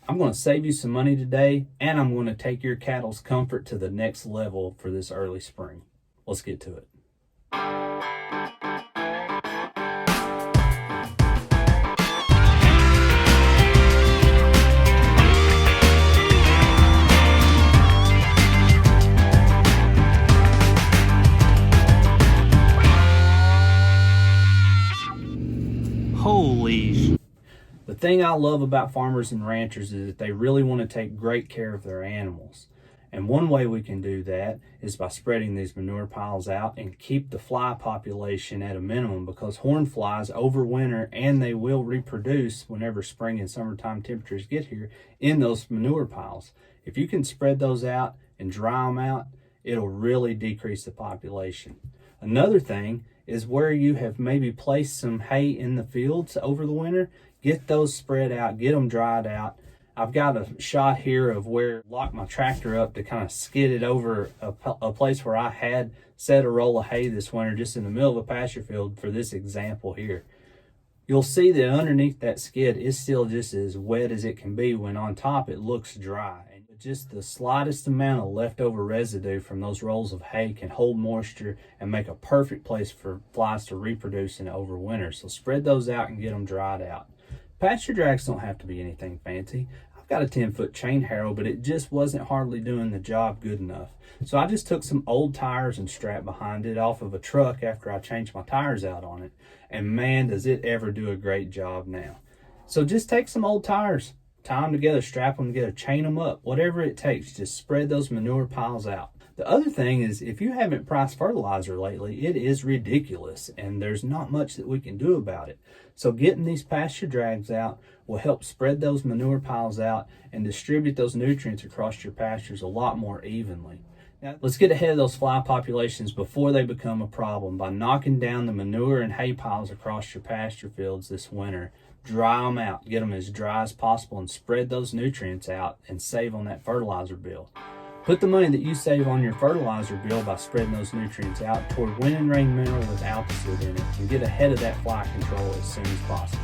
I'm going to save you some money today, and I'm going to take your cattle's comfort to the next level for this early spring. Let's get to it. Holy! The thing I love about farmers and ranchers is that they really want to take great care of their animals. And one way we can do that is by spreading these manure piles out and keep the fly population at a minimum, because horned flies overwinter and they will reproduce whenever spring and summertime temperatures get here in those manure piles. If you can spread those out and dry them out, it'll really decrease the population. Another thing is where you have maybe placed some hay in the fields over the winter, get those spread out, get them dried out. I've got a shot here of where I locked my tractor up to kind of skid it over a place where I had set a roll of hay this winter just in the middle of a pasture field for this example here. You'll see that underneath that skid is still just as wet as it can be, when on top it looks dry. And just the slightest amount of leftover residue from those rolls of hay can hold moisture and make a perfect place for flies to reproduce and overwinter. So spread those out and get them dried out. Pasture drags don't have to be anything fancy. I've got a 10-foot chain harrow, but it just wasn't hardly doing the job good enough. So I just took some old tires and strapped behind it off of a truck after I changed my tires out on it. And man, does it ever do a great job now. So just take some old tires, tie them together, strap them together, chain them up, whatever it takes. Just spread those manure piles out. The other thing is, if you haven't priced fertilizer lately, it is ridiculous, and there's not much that we can do about it. So getting these pasture drags out will help spread those manure piles out and distribute those nutrients across your pastures a lot more evenly. Now, let's get ahead of those fly populations before they become a problem by knocking down the manure and hay piles across your pasture fields this winter. Dry them out, get them as dry as possible, and spread those nutrients out and save on that fertilizer bill. Put the money that you save on your fertilizer bill by spreading those nutrients out toward Wind and Rain Mineral with Altosid in it, and get ahead of that fly control as soon as possible.